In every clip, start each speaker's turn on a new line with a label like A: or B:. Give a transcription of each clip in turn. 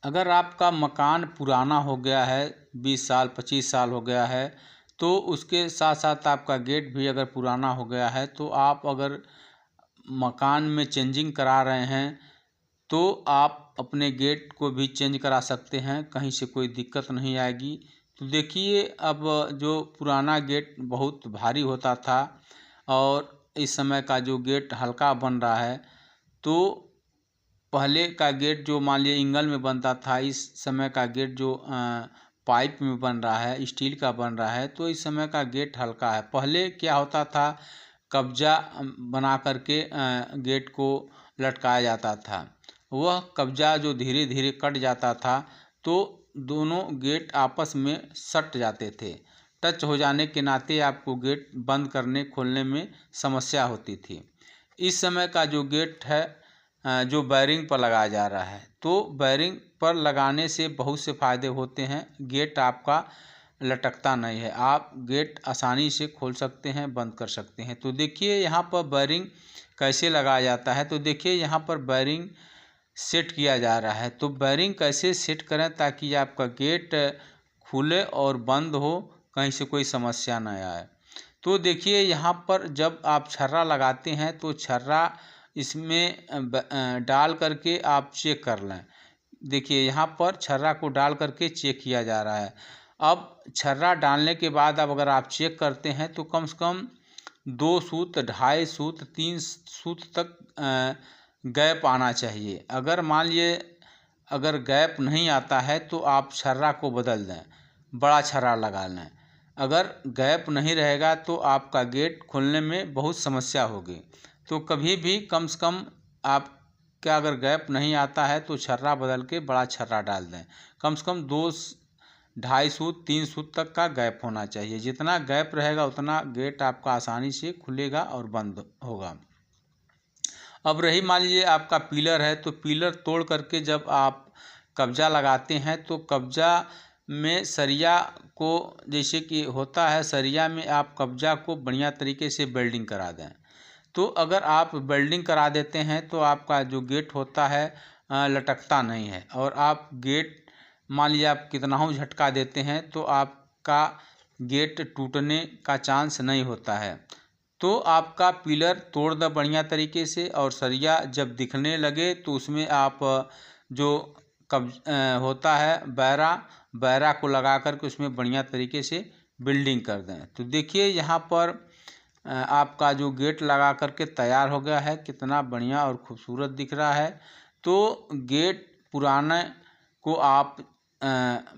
A: अगर आपका मकान पुराना हो गया है, 20 साल 25 साल हो गया है, तो उसके साथ साथ आपका गेट भी अगर पुराना हो गया है, तो आप अगर मकान में चेंजिंग करा रहे हैं तो आप अपने गेट को भी चेंज करा सकते हैं, कहीं से कोई दिक्कत नहीं आएगी। तो देखिए, अब जो पुराना गेट बहुत भारी होता था और इस समय का जो गेट हल्का बन रहा है, तो पहले का गेट जो मान लीजिए इंगल में बनता था, इस समय का गेट जो पाइप में बन रहा है, स्टील का बन रहा है, तो इस समय का गेट हल्का है। पहले क्या होता था, कब्जा बना करके गेट को लटकाया जाता था। वह कब्जा जो धीरे धीरे कट जाता था, तो दोनों गेट आपस में सट जाते थे। टच हो जाने के नाते आपको गेट बंद करने खोलने में समस्या होती थी। इस समय का जो गेट है जो बैरिंग पर लगाया जा रहा है, तो बैरिंग पर लगाने से बहुत से फ़ायदे होते हैं। गेट आपका लटकता नहीं है, आप गेट आसानी से खोल सकते हैं, बंद कर सकते हैं। तो देखिए यहाँ पर बैरिंग कैसे लगाया जाता है। तो देखिए यहाँ पर बैरिंग सेट किया जा रहा है। तो बैरिंग कैसे सेट करें ताकि आपका गेट खुले और बंद हो, कहीं से कोई समस्या न आए। तो देखिए यहाँ पर जब आप छर्रा लगाते हैं तो छर्रा इसमें डाल करके आप चेक कर लें। देखिए यहाँ पर छर्रा को डाल करके चेक किया जा रहा है। अब छर्रा डालने के बाद अब अगर आप चेक करते हैं तो कम से कम 2 सूत, 2.5 सूत, 3 सूत तक गैप आना चाहिए। अगर मान लिए अगर गैप नहीं आता है तो आप छर्रा को बदल दें, बड़ा छर्रा लगा लें। अगर गैप नहीं रहेगा तो आपका गेट खोलने में बहुत समस्या होगी। तो कभी भी कम से कम आपका अगर गैप नहीं आता है तो छर्रा बदल के बड़ा छर्रा डाल दें। कम से कम 2-2.5 सूत, 3 सूत तक का गैप होना चाहिए। जितना गैप रहेगा उतना गेट आपका आसानी से खुलेगा और बंद होगा। अब रही मान लीजिए आपका पिलर है, तो पिलर तोड़ करके जब आप कब्जा लगाते हैं तो कब्जा में सरिया को, जैसे कि होता है, सरिया में आप कब्जा को बढ़िया तरीके से वेल्डिंग करा दें। तो अगर आप वेल्डिंग करा देते हैं तो आपका जो गेट होता है लटकता नहीं है। और आप गेट मान लीजिए आप कितना हो झटका देते हैं तो आपका गेट टूटने का चांस नहीं होता है। तो आपका पिलर तोड़ दे बढ़िया तरीके से, और सरिया जब दिखने लगे तो उसमें आप जो होता है बैरा को लगा करके उसमें बढ़िया तरीके से बिल्डिंग कर दें। तो देखिए यहाँ पर आपका जो गेट लगा करके तैयार हो गया है, कितना बढ़िया और खूबसूरत दिख रहा है। तो गेट पुराने को आप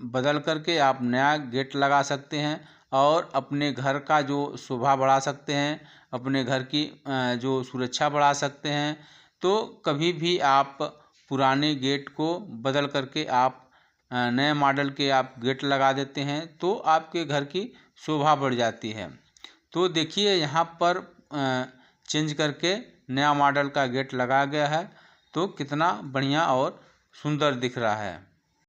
A: बदल करके आप नया गेट लगा सकते हैं और अपने घर का जो शोभा बढ़ा सकते हैं, अपने घर की जो सुरक्षा बढ़ा सकते हैं। तो कभी भी आप पुराने गेट को बदल करके आप नए मॉडल के आप गेट लगा देते हैं तो आपके घर की शोभा बढ़ जाती है। तो देखिए यहाँ पर चेंज करके नया मॉडल का गेट लगाया गया है, तो कितना बढ़िया और सुंदर दिख रहा है।